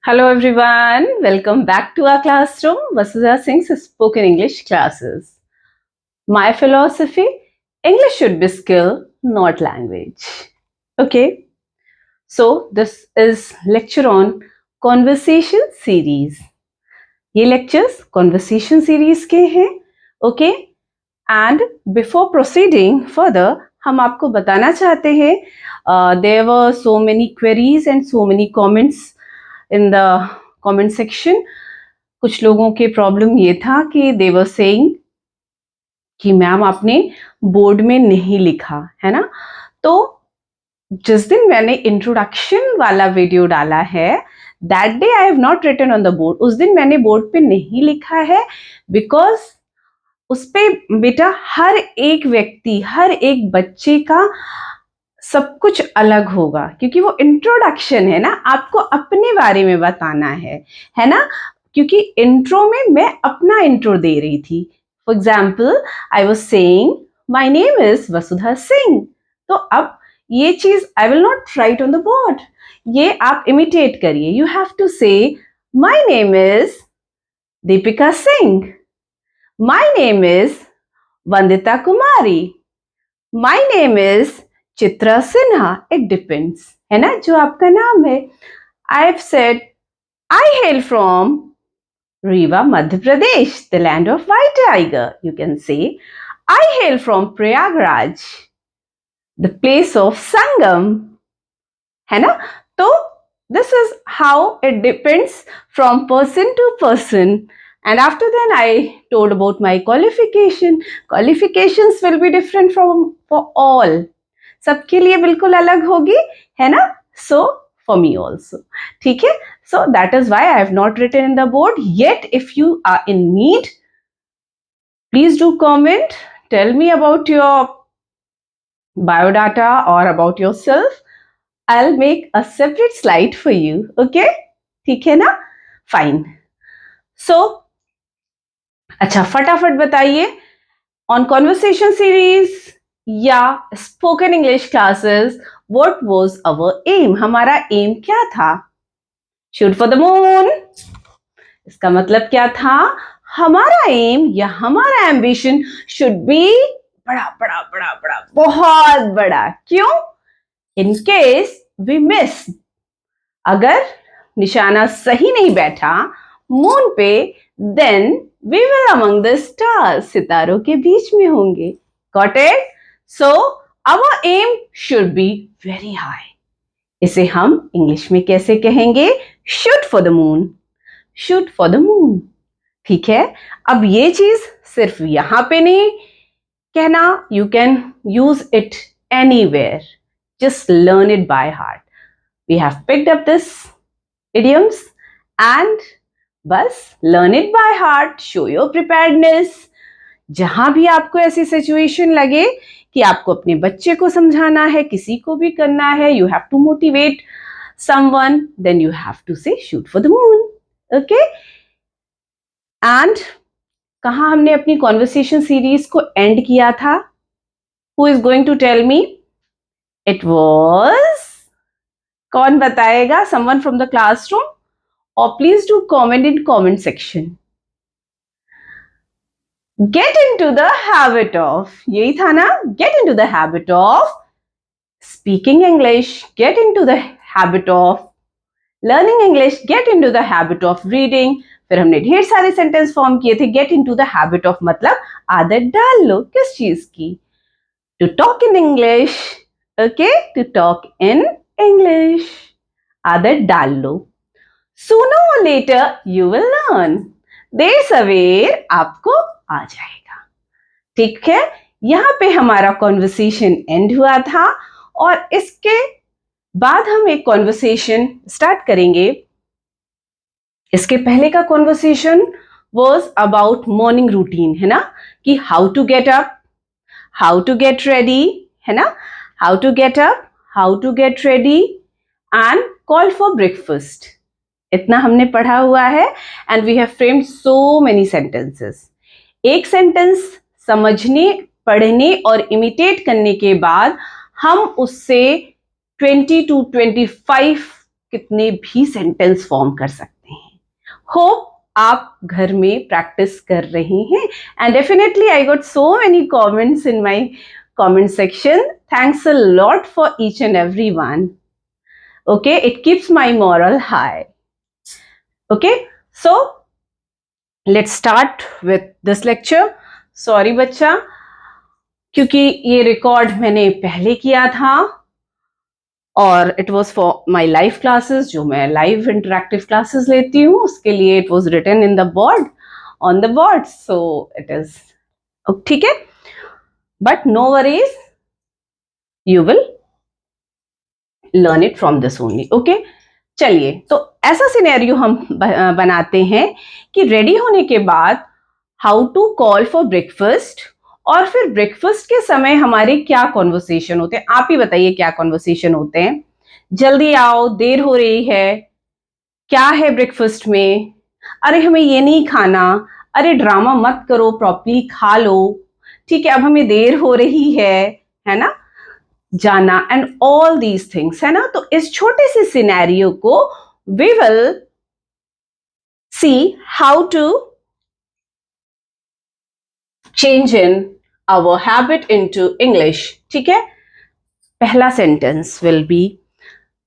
Hello everyone, welcome back to our classroom, Vasudha Singh's Spoken English classes. My philosophy, English should be skill, not language. Okay, so this is lecture on conversation series. ये lectures conversation series के हैं, okay? And before proceeding further, हम आपको बताना चाहते हैं, there were so many queries and so many comments in the comment section. कुछ लोगों के प्रॉब्लम ये था कि they were saying कि मैम आपने बोर्ड में नहीं लिखा है ना। तो जिस दिन मैंने इंट्रोडक्शन वाला वीडियो डाला है, that day I have not written on the board. उस दिन मैंने बोर्ड पे नहीं लिखा है बिकॉज उस पे बेटा हर एक व्यक्ति, हर एक बच्चे का सब कुछ अलग होगा, क्योंकि वो इंट्रोडक्शन है ना, आपको अपने बारे में बताना है ना। क्योंकि इंट्रो में मैं अपना इंट्रो दे रही थी। For example I was saying my name is Vasudha Singh. तो अब ये चीज I will not write on the board, ये आप इमिटेट करिए। You have to say my name is Deepika Singh, my name is Vandita Kumari, my name is Chitra Sinha. It depends, है ना, जो आपका नाम है। I have said I hail from Rewa, Madhya Pradesh, the land of white tiger. You can say I hail from Prayagraj, the place of Sangam, है ना। तो this is how it depends from person to person. And after then I told about my qualification. Qualifications will be different for all. सबके लिए बिल्कुल अलग होगी, है ना. So for me also, ठीक है. So that is why I have not written in the board yet. If you are in need, please do comment. Tell me about your biodata or about yourself. I'll make a separate slide for you. Okay? ठीक है ना. Fine. So अच्छा, फटाफट बताइए, on conversation series या spoken English classes what was our aim? हमारा aim क्या था? Shoot for the moon. इसका मतलब क्या था? हमारा एम या हमारा एम्बिशन शुड बी बड़ा बड़ा बड़ा बड़ा, बहुत बड़ा। क्यों? इन केस वी मिस, अगर निशाना सही नहीं बैठा मून पे, then we will among the stars, सितारों के बीच में होंगे. Got it? So our aim should be very high. इसे हम इंग्लिश में कैसे कहेंगे? Shoot for the moon. Shoot for the moon. ठीक है. अब ये चीज सिर्फ यहां पे नहीं कहना, you can use it anywhere. Just learn it by heart. We have picked up this idioms and बस learn it by heart, show your preparedness. जहां भी आपको ऐसी सिचुएशन लगे कि आपको अपने बच्चे को समझाना है, किसी को भी करना है, you have to motivate someone, then you have to say shoot for the moon. Okay. And कहां हमने अपनी कॉन्वर्सेशन सीरीज को एंड किया था? Who is going to tell me? It was, कौन बताएगा? Someone from the classroom, or please do comment in comment section. Get into the habit of, यही था ना, get into the habit of speaking English, get into the habit of learning English, get into the habit of reading. फिर हमने ढेर सारे sentence form किए थे. get into the habit of मतलब आदत डाल लो. किस चीज की? to talk in English. okay, to talk in English, आदत डाल लो. Sooner or later you will learn. देर सवेर आपको आ जाएगा. ठीक है. यहां पे हमारा कॉन्वर्सेशन एंड हुआ था और इसके बाद हम एक कॉन्वर्सेशन स्टार्ट करेंगे. इसके पहले का conversation was about morning routine, है ना, कि how to get up, how to get ready, है ना, how to get up, how to get ready and call for breakfast. इतना हमने पढ़ा हुआ है. And we have framed so many sentences. एक सेंटेंस समझने, पढ़ने और इमिटेट करने के बाद हम उससे 20 to 25 कितने भी सेंटेंस फॉर्म कर सकते हैं। होप आप घर में प्रैक्टिस कर रहे हैं and definitely I got so many comments in my comment section. Thanks a lot for each and every one. Okay, it keeps my moral high. Okay, so let's start with this lecture. Sorry बच्चा, क्योंकि ये record मैंने पहले किया था और it was for my live classes, जो मैं लाइव इंटरेक्टिव क्लासेस लेती हूँ, उसके लिए it was written in the board, on the board, so it is ठीक है, but no worries, you will learn it from this only. Okay, चलिए, तो ऐसा सिनेरियो हम बनाते हैं कि रेडी होने के बाद how to call for breakfast, और फिर ब्रेकफास्ट के समय हमारे क्या कॉन्वर्सेशन होते हैं। आप ही बताइए क्या कॉन्वर्सेशन होते हैं। जल्दी आओ, देर हो रही है, क्या है ब्रेकफास्ट में, अरे हमें ये नहीं खाना, अरे ड्रामा मत करो, प्रॉपर्ली खा लो, ठीक है, अब हमें देर हो रही है ना, जाना, एंड ऑल दीज थिंग्स, है ना। तो इस छोटे से सिनेरियो को we will see how to change in our habit into English, ठीक है। पहला sentence will be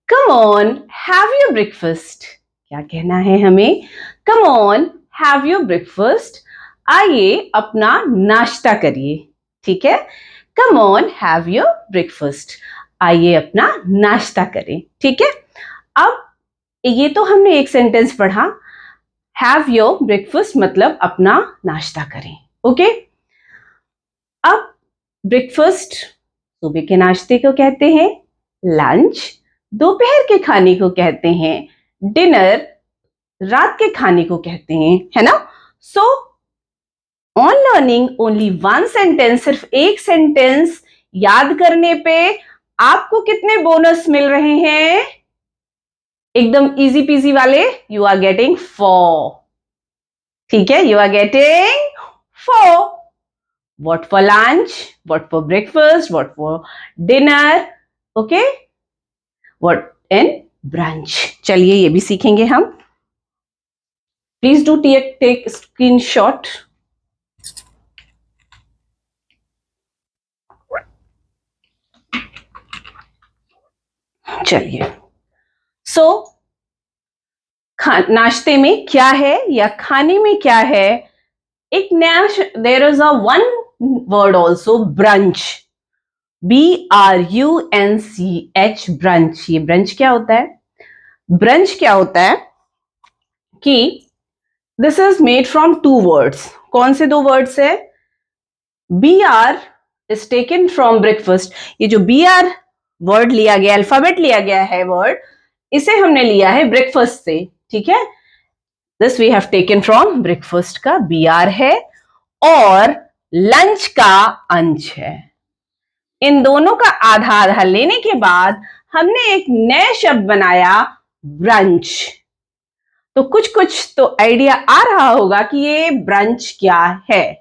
come on have your breakfast. क्या कहना है हमें? Come on have your breakfast, आइए अपना नाश्ता करिए, ठीक है। Come on have your breakfast, आइए अपना नाश्ता करें, ठीक है। अब ये तो हमने एक सेंटेंस पढ़ा, हैव योर ब्रेकफास्ट मतलब अपना नाश्ता करें, ओके। अब ब्रेकफास्ट सुबह के नाश्ते को कहते हैं लंच, दोपहर के खाने को कहते हैं डिनर, रात के खाने को कहते हैं, है ना। So on learning only one sentence, सिर्फ एक सेंटेंस याद करने पे आपको कितने बोनस मिल रहे हैं? एकदम इजी पीजी वाले, यू आर गेटिंग 4, ठीक है, you are getting 4. What for lunch, what for breakfast, what for dinner, okay, what in brunch. चलिए ये भी सीखेंगे हम. Please do take screenshot. चलिए, सो नाश्ते में क्या है या खाने में क्या है? एक नया, there is a one word also, brunch, BRUNCH, brunch. ये ब्रंच क्या होता है? ब्रंच क्या होता है कि this is made from 2 words. कौन से 2 वर्ड्स है? BR is taken from breakfast. ये जो BR वर्ड लिया गया, अल्फाबेट लिया गया है वर्ड, इसे हमने लिया है ब्रेकफास्ट से, ठीक है। This we have taken from breakfast का BR है, और लंच का अंश है. इन दोनों का आधार लेने के बाद हमने एक नया शब्द बनाया, ब्रंच. तो कुछ कुछ तो आइडिया आ रहा होगा कि ये ब्रंच क्या है,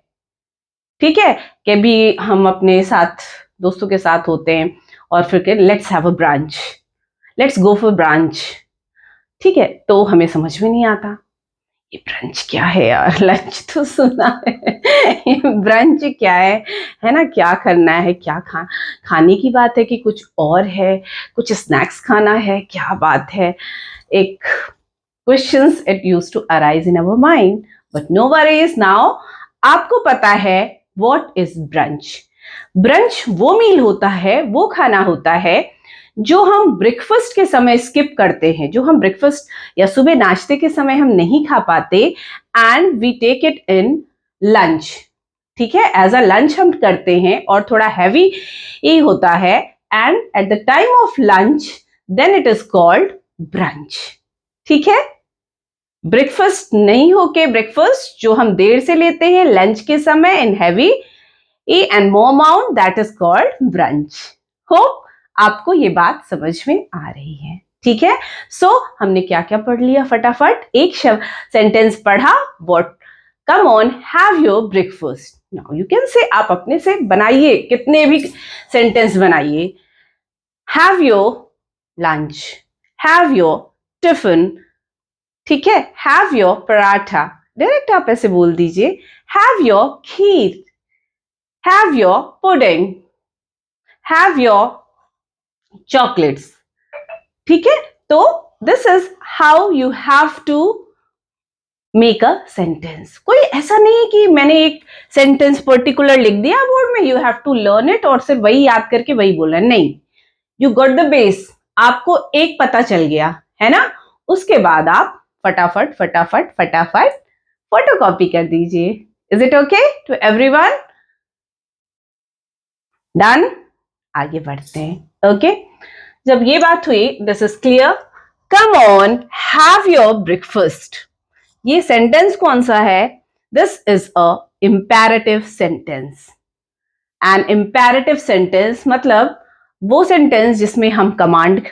ठीक है। कभी हम अपने साथ, दोस्तों के साथ होते हैं और फिर let's have a brunch, let's go for brunch, ठीक है, तो हमें समझ में नहीं आता ये ब्रंच क्या है यार. लंच तो सुना है, ब्रंच क्या है ना, क्या करना है, क्या खाने की बात है कि कुछ और है, कुछ स्नैक्स खाना है, क्या बात है. एक questions it used to arise in our mind, but no worries, now आपको पता है व्हाट इज ब्रंच. ब्रंच वो मील होता है, वो खाना होता है जो हम ब्रेकफास्ट के समय स्किप करते हैं, जो हम ब्रेकफास्ट या सुबह नाश्ते के समय हम नहीं खा पाते, and we take it in lunch, ठीक है, एज अ लंच हम करते हैं और थोड़ा हैवी ही होता है, and at the time of lunch then it is called brunch, ठीक है. ब्रेकफास्ट नहीं होके ब्रेकफास्ट जो हम देर से लेते हैं लंच के समय in heavy and more amount, that is called brunch. Hope आपको ये बात समझ में आ रही है, ठीक है. सो हमने क्या क्या पढ़ लिया फटाफट. एक सेंटेंस पढ़ा, what, come on have your breakfast. Now you can से, आप अपने से बनाइए, कितने भी सेंटेंस बनाइए. Have your lunch, have your tiffin, ठीक है, हैव योर पराठा, डायरेक्ट आप ऐसे बोल दीजिए, have your kheer, have your pudding, have your chocolates, ठीक है। तो this is how you have to make a sentence. कोई ऐसा नहीं है कि मैंने एक सेंटेंस पर्टिकुलर लिख दिया बोर्ड में, you have to learn it और सिर्फ वही याद करके वही बोलना, नहीं। यू गॉट द बेस, आपको एक पता चल गया है ना, उसके बाद आप फटाफट फटाफट फटाफट फोटोकॉपी कर दीजिए। Is it okay to everyone? Done? आगे बढ़ते हैं। ओके, जब ये बात हुई, this is clear, come on have your breakfast. ये सेंटेंस कौन सा है? This is a imperative sentence. And imperative sentence मतलब वो सेंटेंस जिसमें हम कमांड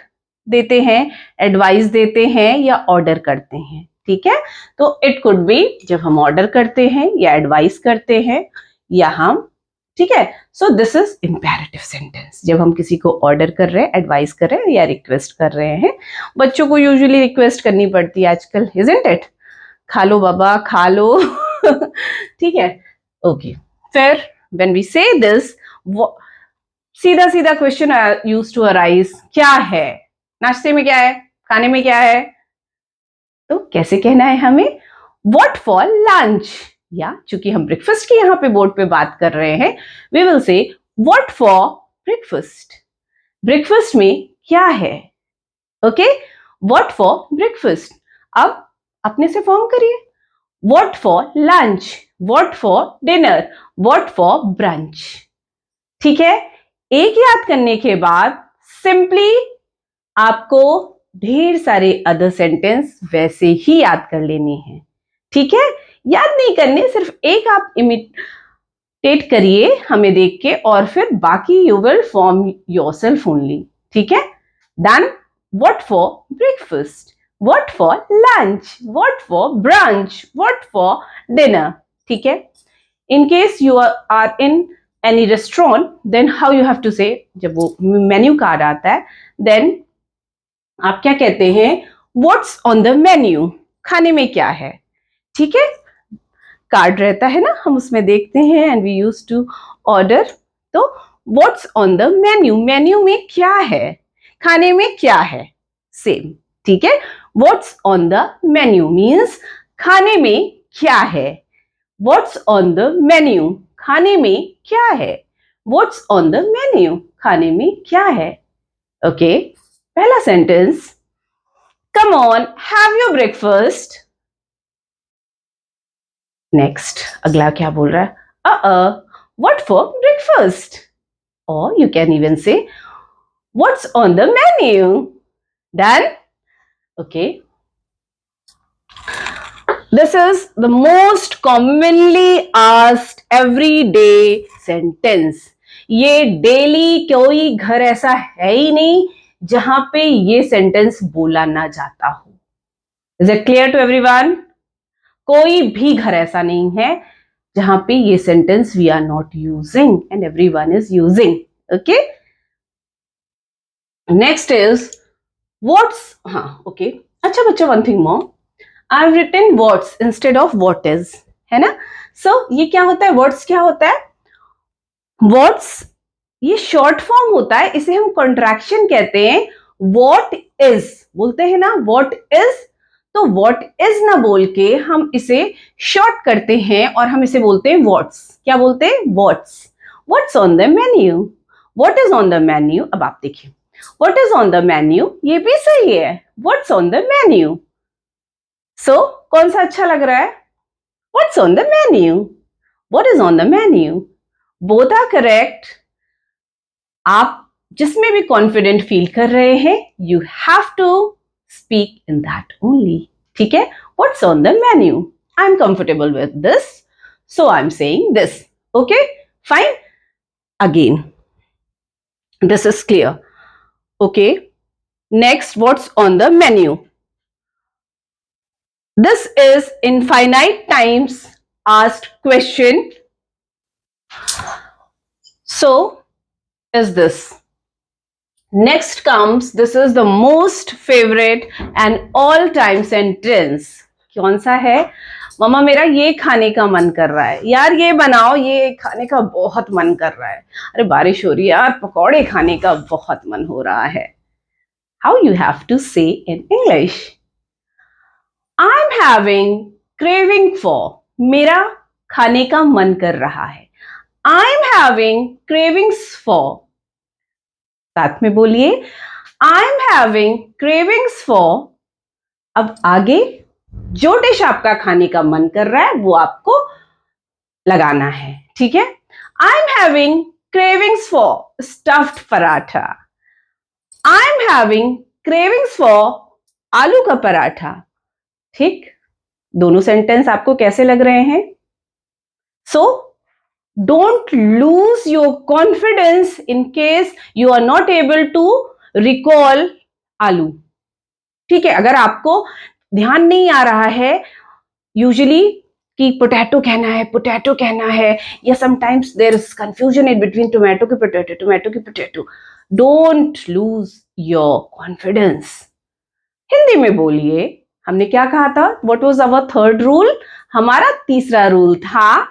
देते हैं, एडवाइस देते हैं या ऑर्डर करते हैं, ठीक है। तो इट कुड बी जब हम ऑर्डर करते हैं या एडवाइस करते हैं या हम, ठीक है। So this is imperative sentence, जब हम किसी को ऑर्डर कर रहे हैं, एडवाइस कर रहे हैं या रिक्वेस्ट कर रहे हैं। बच्चों को यूजुअली रिक्वेस्ट करनी पड़ती है आजकल, इजंट इट? खा लो बाबा, खा लो ठीक है, ओके। फिर व्हेन वी से दिस, सीधा सीधा क्वेश्चन यूज टू अराइज, क्या है नाश्ते में, क्या है खाने में, क्या है? तो कैसे कहना है हमें? व्हाट फॉर लंच, या चूंकि हम ब्रेकफास्ट की यहां पे बोर्ड पे बात कर रहे हैं, we will say what for breakfast. Breakfast में क्या है? Okay, what for breakfast. अब अपने से फॉर्म करिए, what for lunch, what for dinner, what for brunch, ठीक है। एक याद करने के बाद सिंपली आपको ढेर सारे अदर सेंटेंस वैसे ही याद कर लेने हैं, ठीक है। याद नहीं करने, सिर्फ एक आप इमिटेट करिए हमें देख के, और फिर बाकी you will form yourself only, ठीक है। Done? What for breakfast, what for lunch, what for brunch, what for dinner, ठीक है। In case you are in any restaurant, then how you have to say, जब वो menu card आता है, then आप क्या कहते हैं? व्हाट्स ऑन द मेन्यू, खाने में क्या है, ठीक है। कार्ड रहता है ना, हम उसमें देखते हैं and we use to order. तो what's on the menu, menu में क्या है, खाने में क्या है, सेम, ठीक है। What's on the menu means खाने में क्या है। व्हाट्स ऑन द मेन्यू, खाने में क्या है। व्हाट्स ऑन द मेन्यू, खाने में क्या है। ओके, पहला sentence, come on have your breakfast. Next अगला क्या बोल रहा है? व्हाट फॉर ब्रेकफास्ट, और यू कैन इवन से what's on the menu. Done? Okay, this is the most commonly asked everyday sentence. ये डेली कोई घर ऐसा है ही नहीं जहां पे ये सेंटेंस बोला ना जाता हो। Is it clear to everyone? कोई भी घर ऐसा नहीं है जहां पे ये sentence we are not using and everyone is using. Okay? Next is what's, हाँ, okay. अच्छा बच्चा, one thing more. I've written what's instead of what is, है ना। So ये क्या होता है? what's क्या होता है? what's ये शॉर्ट फॉर्म होता है, इसे हम कॉन्ट्रैक्शन कहते हैं। what is बोलते हैं ना, what is, तो what is ना बोल के हम इसे शॉर्ट करते हैं और हम इसे बोलते हैं what's। क्या बोलते हैं? what's on the menu, what is on the menu। अब आप देखिए, what is on the menu ये भी सही है, what's on the menu। So, कौन सा अच्छा लग रहा है? What's on the menu? What is on the menu? Both are correct. आप जिसमें भी कॉन्फिडेंट फील कर रहे हैं, you have to speak in that only. ठीक है? What's on the menu? I'm comfortable with this, so I'm saying this. Okay? Fine? Again, this is clear. Okay? Next, what's on the menu? This is infinite times asked question. So, is this. Next comes, this is the most favorite and all time sentence. कौन सा है? मम्मा मेरा ये खाने का मन कर रहा है, यार ये बनाओ, ये खाने का बहुत मन कर रहा है, अरे बारिश हो रही है यार, पकौड़े खाने का बहुत मन हो रहा है. How you have to say in English? I'm having craving for. मेरा खाने का मन कर रहा है. I'm having cravings for. साथ में बोलिए, I'm having cravings for. अब आगे जो डिश आपका खाने का मन कर रहा है वो आपको लगाना है, ठीक है? I'm having cravings for stuffed paratha. I'm having cravings for आलू का पराठा. ठीक, दोनों सेंटेंस आपको कैसे लग रहे हैं? So don't lose your confidence in case you are not able to recall आलू. ठीक है, अगर आपको ध्यान नहीं आ रहा है यूजुअली कि पोटैटो कहना है, या sometimes there is confusion in between tomato की potato. Don't lose your confidence. Hindi में बोलिए. हमने क्या कहा था? What was our third rule? हमारा तीसरा रूल था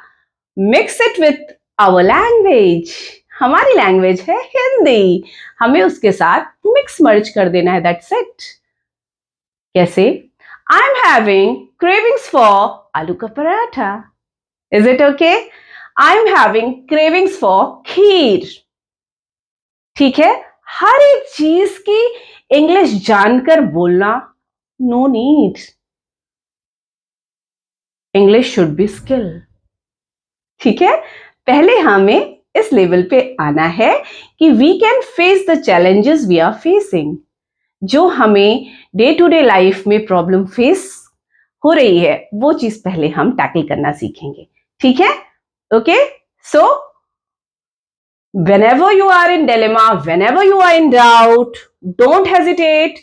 mix it with our language. हमारी लैंग्वेज है हिंदी, हमें उसके साथ मिक्स मर्ज कर देना है. That's it. कैसे? I am having cravings for आलू का paratha. Is it okay? I am having cravings for kheer. ठीक है, हर एक चीज की इंग्लिश जानकर बोलना, no need. English should be skill. ठीक है, पहले हमें इस लेवल पे आना है कि we can face the challenges we are facing. जो हमें डे टू डे लाइफ में प्रॉब्लम फेस हो रही है वो चीज पहले हम टैकल करना सीखेंगे. ठीक है? Okay, so whenever you are in dilemma, whenever you are in doubt, don't hesitate,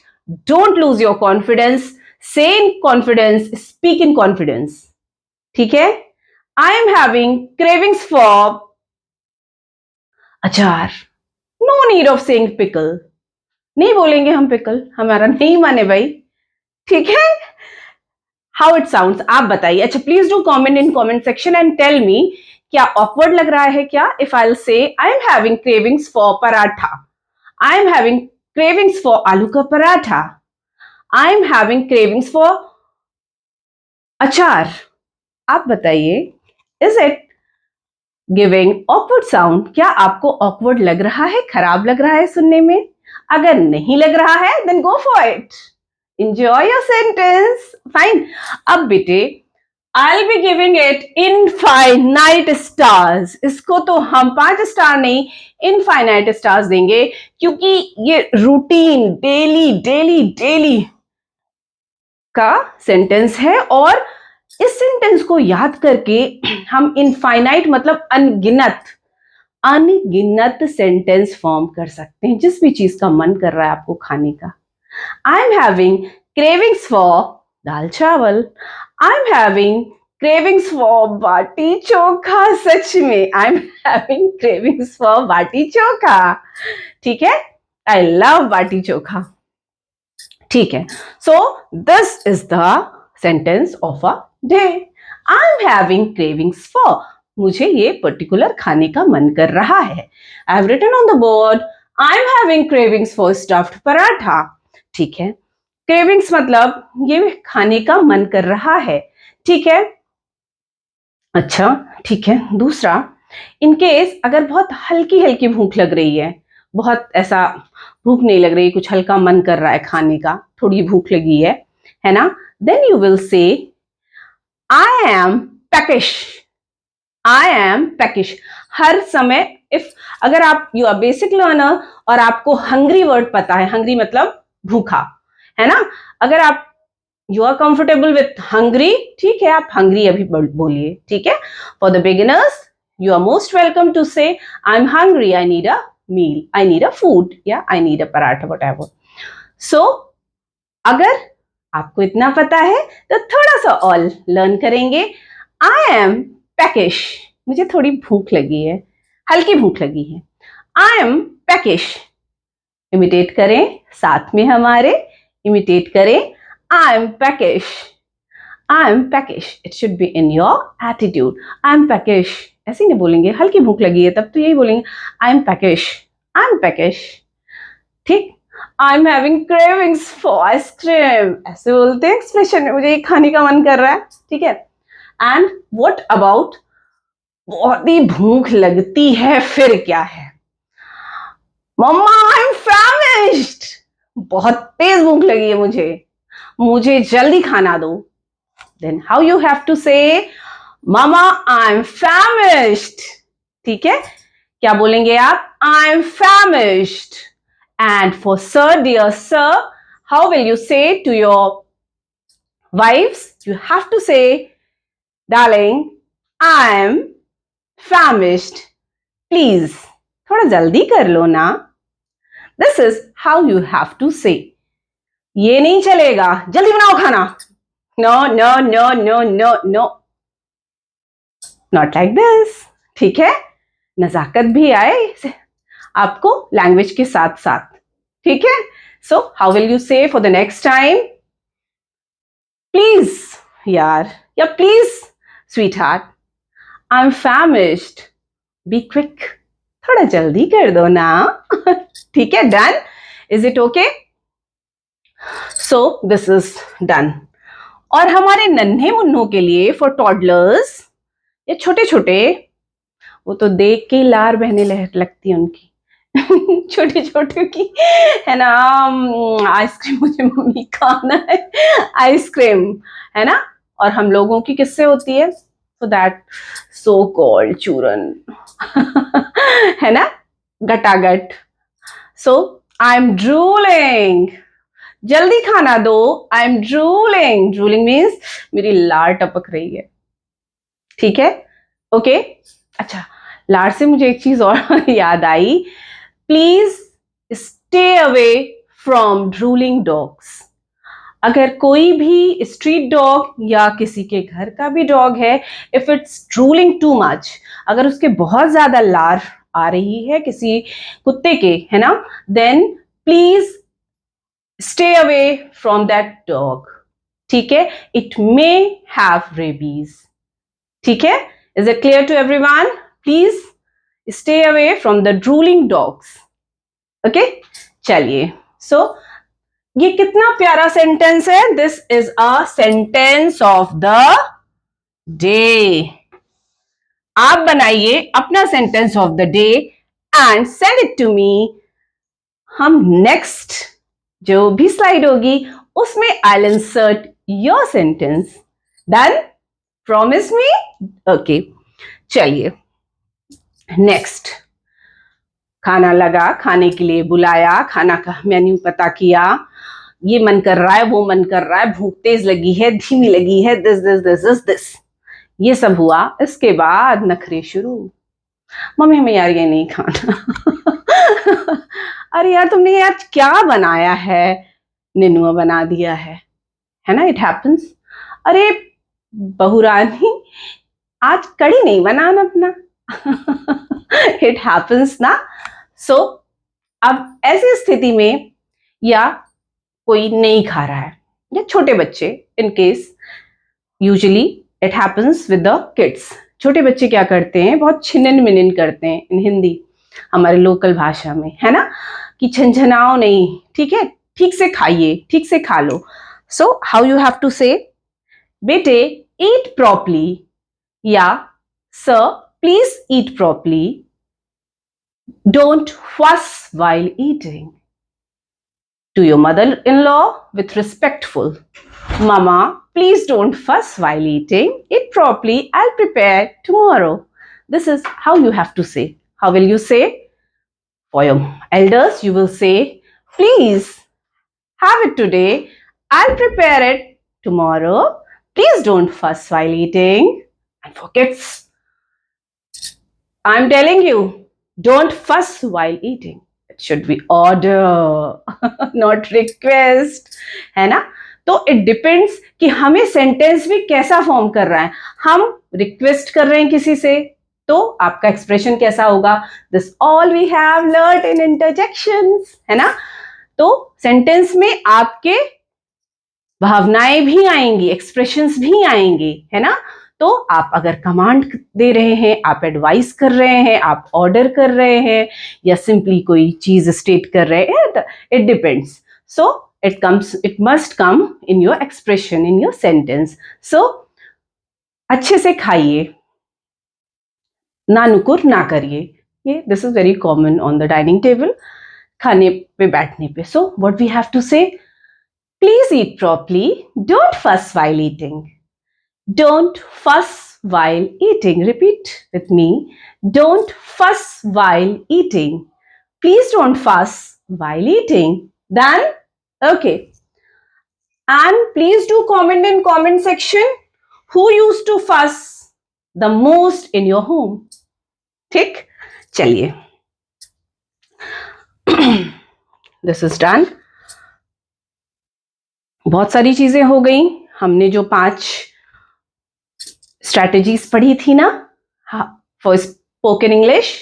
don't lose your confidence, say in confidence, speak in confidence. ठीक है? I am having cravings for अचार. No need of saying pickle. नहीं बोलेंगे हम pickle, हमारा नहीं माने भाई. ठीक है? How it sounds आप बताइए. अच्छा, please do comment in comment section and tell me, क्या ऑकवर्ड लग रहा है क्या? If I will say I am having cravings for paratha, I am having cravings for आलू का पराठा, आई एम हैविंग क्रेविंग्स फॉर अचार. आप बताइए, is it giving awkward sound? क्या आपको ऑकवर्ड लग रहा है, खराब लग रहा है सुनने में? अगर नहीं लग रहा है then go for it, enjoy your sentence. Fine. अब बेटे I'll be giving it infinite stars. इसको तो हम 5 स्टार नहीं, इनफाइनाइट स्टार्स देंगे, क्योंकि ये रूटीन डेली का सेंटेंस है और इस सेंटेंस को याद करके हम इनफाइनाइट मतलब अनगिनत सेंटेंस फॉर्म कर सकते हैं. जिस भी चीज का मन कर रहा है आपको खाने का. I am having cravings for dal chawal. I am having cravings for baati chokha. सच में I am having cravings for baati chokha. ठीक है, आई लव बाटी चोखा. ठीक है, so this is the sentence of a day. I am having cravings for, मुझे ये पर्टिकुलर खाने का मन कर रहा है. I have written on the board I am having cravings for stuffed paratha. ठीक है, क्रेविंग्स मतलब ये खाने का मन कर रहा है. ठीक है, अच्छा ठीक है. दूसरा, इनकेस अगर बहुत हल्की भूख लग रही है, बहुत ऐसा भूख नहीं लग रही, कुछ हल्का मन कर रहा है खाने का, थोड़ी भूख लगी है ना, then you will say I am peckish. I am पैकिश. हर समय इफ अगर आप यू आर बेसिक लर्नर और आपको हंग्री वर्ड पता है, हंग्री मतलब भूखा, है ना, अगर आप you are comfortable with hungry, ठीक है, आप हंग्री अभी बोलिए. ठीक है, for the beginners you are most welcome to say I am hungry, I need a meal, I need a food, या I need a paratha, whatever. So अगर आपको इतना पता है तो थोड़ा सा और लर्न करेंगे. आई एम पैकिश, मुझे थोड़ी भूख लगी है, हल्की भूख लगी है. आई एम पैकिश. इमिटेट करें साथ में हमारे, इमिटेट करें I am peckish, I am peckish, it should be in your attitude, I am peckish, ऐसे नहीं बोलेंगे, हल्की भूख लगी है तब तो यही बोलेंगे आई एम पैकिश, आई एम पैकिश, ठीक। आई am having cravings for ice cream, ऐसे बोलते हैं एक्सप्रेशन में, मुझे ये खाने का मन कर रहा है, ठीक है। एंड व्हाट अबाउट बहुत ही भूख लगती है, फिर क्या है, मम्मा आई एम फैमिश्ड, बहुत तेज भूख लगी है मुझे जल्दी खाना दो। Then how you have to say mumma I am फैमिश्ड, ठीक है, क्या बोलेंगे आप, I am famished. And for sir, dear sir, how will you say to your wives? You have to say, darling, I am famished. Please, थोड़ा जल्दी कर लो ना। This is how you have to say. ये नहीं चलेगा, जल्दी बनाओ खाना। No, no, no, no, no, no. Not like this. ठीक है, नजाकत भी आए आपको लैंग्वेज के साथ साथ, ठीक है। So, how will you say for the next time? Please, यार, या please, sweetheart, I'm famished. Be quick. थोड़ा जल्दी कर दो ना। ठीक है, done? Is it okay? So, this is done. और हमारे नन्हे मुन्नों के लिए, for toddlers, ये छोटे छोटे, वो तो देख के लार बहने लगती है उनकी, छोटे छोटे की, है ना, आइसक्रीम मुझे मम्मी खाना है, आइसक्रीम, है ना। और हम लोगों की किससे होती है, so that so called चूरन, है ना, गटागट। So I am drooling, जल्दी खाना दो, I am drooling, drooling means मेरी लार टपक रही है, ठीक है, ओके। अच्छा, लार से मुझे एक चीज और याद आई, please stay away from drooling dogs. अगर कोई भी स्ट्रीट डॉग या किसी के घर का भी डॉग है, if it's drooling too much, अगर उसके बहुत ज्यादा लार आ रही है किसी कुत्ते के, है ना, then please stay away from that dog, ठीक है, इट मे हैव रेबीज, ठीक है। Is it clear to everyone? Please stay away from the drooling dogs, okay. चलिए, सो ये कितना प्यारा सेंटेंस है, this is a sentence of the day. आप बनाइए अपना sentence of the day and send it to me. हम next जो भी स्लाइड होगी उसमें I will insert your sentence. Done? Promise me? Okay, चलिए नेक्स्ट। खाना लगा, खाने के लिए बुलाया, खाना का मेन्यू पता किया, ये मन कर रहा है, वो मन कर रहा है, भूख तेज लगी है, धीमी लगी है, this this this this this, ये सब हुआ। इसके बाद नखरे शुरू, मम्मी हमें यार ये नहीं खाना। अरे यार तुमने यार क्या बनाया है, निनुआ बना दिया है ना, इट हैपेंस। अरे बहुरानी आज कड़ी नहीं बनाना अपना। इट हैपेंस ना। सो अब ऐसी स्थिति में, या कोई नहीं खा रहा है, या छोटे बच्चे, in case usually it happens with the kids. छोटे बच्चे क्या करते हैं, बहुत छिनन मिनन करते हैं इन हिंदी, हमारे लोकल भाषा में, है ना, कि झंझनाओ नहीं, ठीक है, ठीक से खाइए, ठीक से खा लो। So how you have to say, बेटे ईट प्रॉपरली, या sir please eat properly, don't fuss while eating. To your mother-in-law with respectful, Mama, please don't fuss while eating. Eat properly. I'll prepare tomorrow. This is how you have to say. How will you say? For your elders, you will say, please have it today. I'll prepare it tomorrow. Please don't fuss while eating. And for kids, I'm telling you, don't fuss while eating. It should be order, not request, है ना। तो it depends कि हमें sentence भी कैसा form कर रहा है। हम रिक्वेस्ट कर रहे हैं किसी से तो आपका एक्सप्रेशन कैसा होगा? This all we have learned in interjections, है ना? तो सेंटेंस में आपके भावनाएं भी आएंगी, एक्सप्रेशंस भी आएंगे, है ना? तो आप अगर कमांड दे रहे हैं, आप एडवाइस कर रहे हैं, आप ऑर्डर कर रहे हैं, या सिंपली कोई चीज स्टेट कर रहे हैं, it depends. So it must come in your expression, in your sentence. So अच्छे से खाइए, ना नुकुर ना करिए. ये this is very common on the dining table, खाने पे बैठने पे. So what we have to say? Please eat properly. Don't fuss while eating. Don't fuss while eating. Repeat with me. Don't fuss while eating. Please don't fuss while eating. Done? Okay. And please do comment in comment section who used to fuss the most in your home. ठीक? चलिए. This is done. बहुत सारी चीजें हो गई. हमने जो 5 strategies पढ़ी थी ना for spoken English,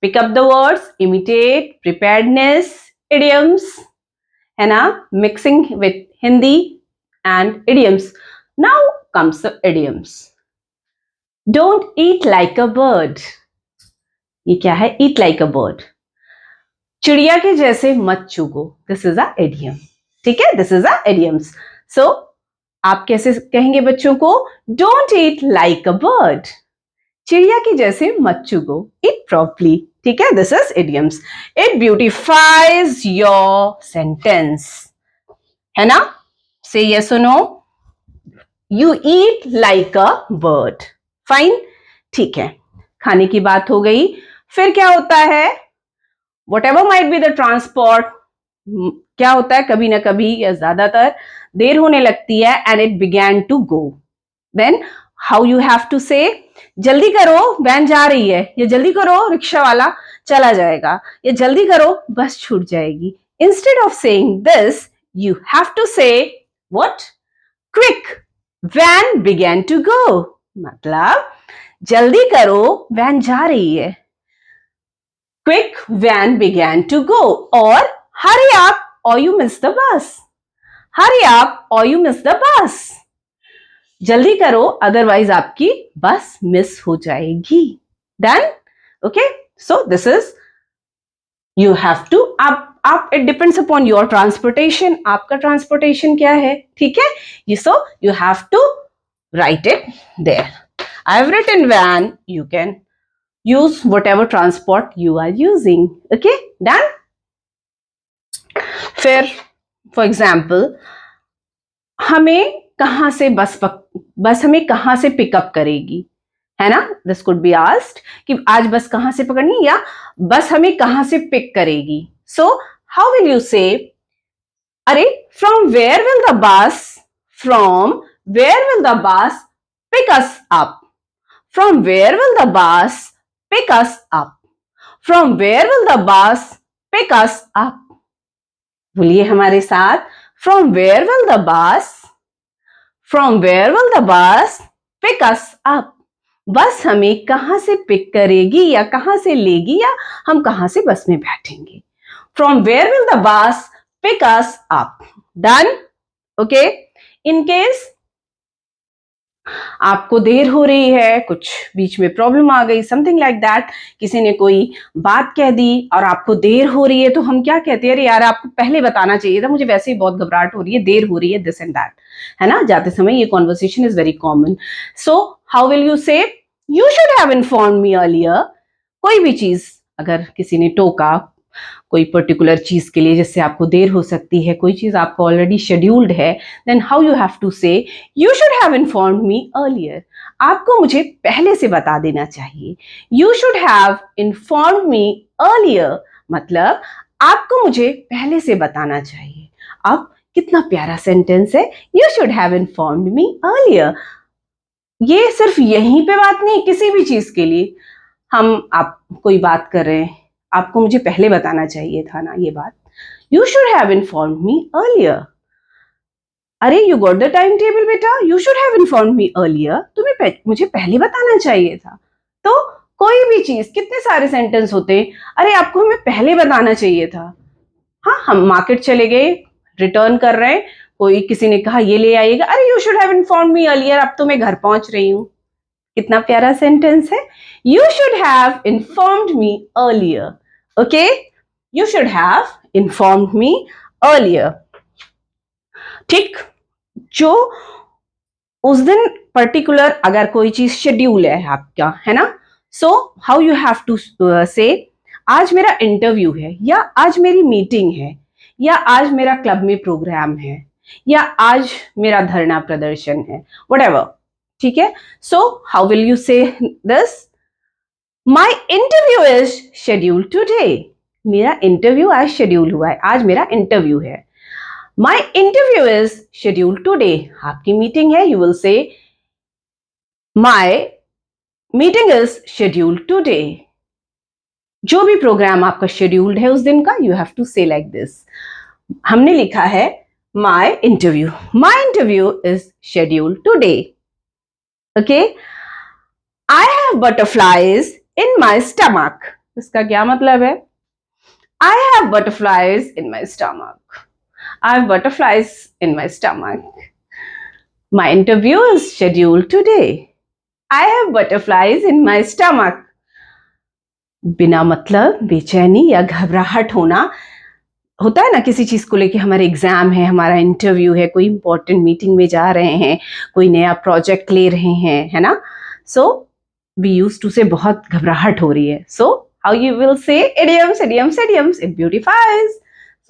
pick up the words, imitate, preparedness, idioms, है ना, mixing with Hindi and idioms. Now comes the idioms. Don't eat like a bird. ये क्या है? Eat like a bird. चिड़िया के जैसे मत चुगो. This is a idiom. ठीक है, this is a idioms. So आप कैसे कहेंगे बच्चों को? Don't eat like a bird. चिड़िया की जैसे मत चुगो. Eat properly. ठीक है, this is idioms. It beautifies your sentence, है ना? से यस और no. You eat like a bird. Fine. ठीक है, खाने की बात हो गई. फिर क्या होता है? What ever might be the transport, क्या होता है? कभी ना कभी या ज्यादातर देर होने लगती है. And it began to go. Then how you have to say? जल्दी करो, वैन जा रही है. या जल्दी करो, रिक्शा वाला चला जाएगा. या जल्दी करो, बस छूट जाएगी. Instead of saying this, you have to say what? Quick, van began to go. मतलब जल्दी करो, वैन जा रही है. Quick, van began to go. Or hurry up or you miss the bus. Hurry up or you miss the bus. जल्दी करो, otherwise आपकी बस मिस हो जाएगी. Done? Okay? So this is, you have to, आप it depends upon your transportation. आपका transportation क्या है? ठीक है? So you have to write it there. I've written van. You can use whatever transport you are using. Okay, done? फिर for example, हमें कहां से बस हमें कहां से पिकअप करेगी, है ना? दिस कुड बी आस्क्ड कि आज बस कहां से पकड़नी, या बस हमें कहां से पिक करेगी. सो हाउ विल यू से? अरे from where will the bus pick us up? From where will the bus pick us up? From where will the bus pick us up? बोलिए हमारे साथ. From where will the bus pick us up? बस हमें कहां से pick करेगी या कहां से लेगी, या हम कहां से बस में बैठेंगे. From where will the bus pick us up? Done? Okay? In case आपको देर हो रही है, कुछ बीच में प्रॉब्लम आ गई, समथिंग लाइक दैट, किसी ने कोई बात कह दी और आपको देर हो रही है, तो हम क्या कहते हैं? अरे यार, आपको पहले बताना चाहिए था, मुझे वैसे ही बहुत घबराहट हो रही है, देर हो रही है, दिस एंड दैट, है ना? जाते समय ये conversation is very common. So how will you say? You should have informed me earlier. कोई भी चीज अगर किसी ने टोका, कोई पर्टिकुलर चीज के लिए जिससे आपको देर हो सकती है, कोई चीज आपको ऑलरेडी शेड्यूल्ड है, then how you have to say? You should have informed me earlier. आपको मुझे पहले से बता देना चाहिए. You should have informed me earlier मतलब आपको मुझे पहले से बताना चाहिए. अब कितना प्यारा सेंटेंस है, you should have informed me earlier. ये सिर्फ यहीं पे बात नहीं, किसी भी चीज के लिए आप कोई बात कर रहे हैं, आपको मुझे पहले बताना चाहिए था ना ये बात. You should have informed me earlier. अरे you got the time table बेटा, you should have informed me earlier. तुम्हें मुझे पहले बताना चाहिए था. तो कोई भी चीज, कितने सारे सेंटेंस होते हैं, अरे आपको हमें पहले बताना चाहिए था। हाँ, हम मार्केट चले गए, रिटर्न कर रहे हैं, कोई किसी ने कहा ये ले आइएगा, अरे you should have inform me earlier, अब तो मैं घर पहुंच रही हूं। कितना प्यारा सेंटेंस है, you should have informed me earlier. Okay, you should have informed me earlier. ठीक, जो उस दिन पर्टिकुलर अगर कोई चीज शेड्यूल है आपका, है ना, so how you have to say, आज मेरा इंटरव्यू है, या आज मेरी मीटिंग है, या आज मेरा क्लब में प्रोग्राम है, या आज मेरा धरना प्रदर्शन है, व्हाटएवर। ठीक है, सो हाउ विल यू से this, my interview is scheduled today. मेरा इंटरव्यू आज शेड्यूल हुआ है, आज मेरा इंटरव्यू है। My interview is scheduled today. आपकी मीटिंग है, you will say my meeting is scheduled today. जो भी प्रोग्राम आपका शेड्यूल्ड है उस दिन का, you have to say like this. हमने लिखा है my interview is scheduled today. Okay, I have butterflies in my stomach. इसका क्या मतलब है? I have butterflies in my stomach. I have butterflies in my stomach. My interview is scheduled today. I have butterflies in my stomach. बिना मतलब बेचैनी या घबराहट होना होता है ना किसी चीज को लेके, हमारे एग्जाम है, हमारा इंटरव्यू है, कोई इंपॉर्टेंट मीटिंग में जा रहे हैं, कोई नया प्रोजेक्ट ले रहे हैं, है ना, सो वी यूज टू से बहुत घबराहट हो रही है। सो how you will say, idioms, it beautifies.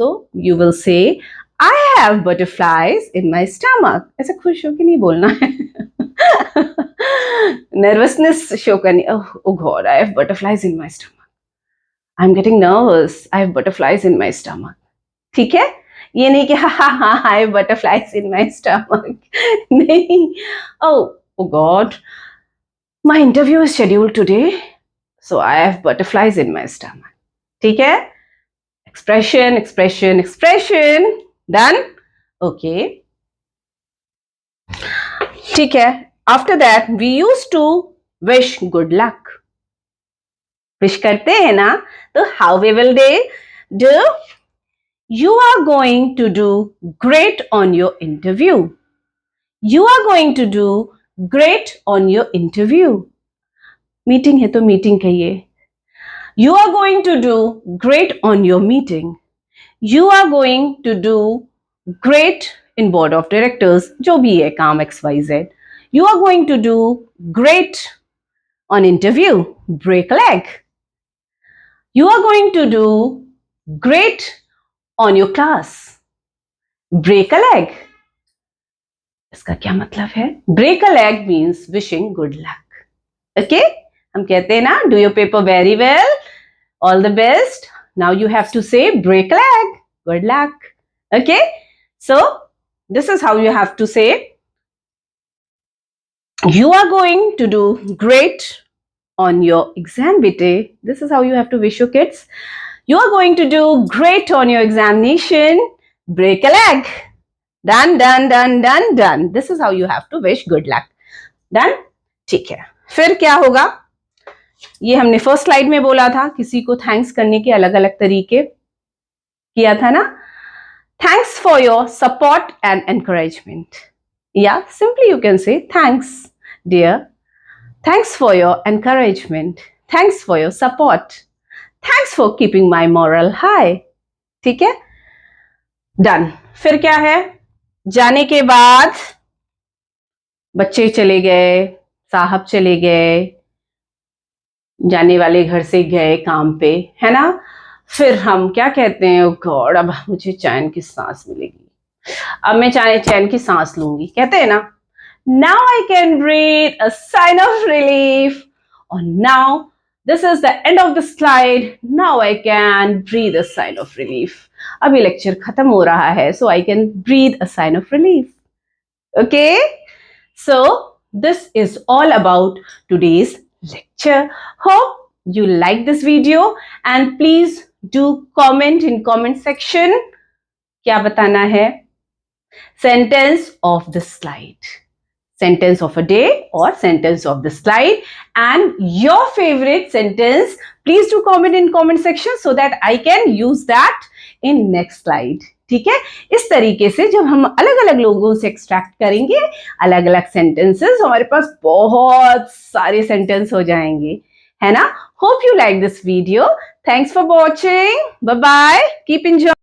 So you will say I have butterflies in my stomach. ऐसे खुश होकर नहीं बोलना है, नर्वसनेस शो करनी, oh God, I have butterflies in my stomach. I'm getting nervous. I have butterflies in my stomach. ठीक है, ये नहीं कि हाँ I have butterflies in my stomach. नहीं, oh God, my interview is scheduled today, so I have butterflies in my stomach. ठीक है, expression. Done? Okay. ठीक है, after that we used to wish good luck. wish करते हैं ना, तो how we will do? You are going to do great on your interview. You are going to do great on your interview. Meeting है तो meeting कहिए, you are going to do great on your meeting. You are going to do great in board of directors, जो भी है काम XYZ. You are going to do great on interview, break a leg. You are going to do great on your class, break a leg. इसका क्या मतलब है? Break a leg means wishing good luck. Okay? हम कहते हैं ना, do your paper very well, all the best. Now you have to say break a leg, good luck. Okay, so this is how you have to say. You are going to do great on your exam, bete. This is how you have to wish your kids. You are going to do great on your examination, break a leg. Done. This is how you have to wish good luck. Done? ठीक है, फिर क्या होगा, ये हमने first slide में बोला था, किसी को थैंक्स करने के अलग अलग तरीके किया था ना। Thanks for your support and encouragement, या simply you can say thanks dear, thanks for your encouragement, thanks for your support, thanks for keeping my morale high. ठीक है, डन। फिर क्या है, जाने के बाद बच्चे चले गए, साहब चले गए, जाने वाले घर से गए काम पे, है ना, फिर हम क्या कहते हैं, ओह गॉड, अब मुझे चैन की सांस मिलेगी, अब मैं चैन की सांस लूंगी, कहते हैं ना, now I can breathe, a sign of relief, और now this is the end of the slide, now I can breathe a sign of relief. अभी लेक्चर खत्म हो रहा है, so I can breathe a sign of relief. Okay, so this is all about today's lecture. Hope you like this video and please do comment in comment section. क्या बताना है? Sentence of the slide. sentence of a day or sentence of the slide, and your favorite sentence. Please do comment in comment section so that I can use that in next slide. ठीक है, इस तरीके से जब हम अलग अलग लोगों से एक्सट्रैक्ट करेंगे अलग अलग सेंटेंसेस, हमारे पास बहुत सारे सेंटेंस हो जाएंगे, है ना. Hope you like this video. Thanks for watching. Bye bye. Keep enjoy.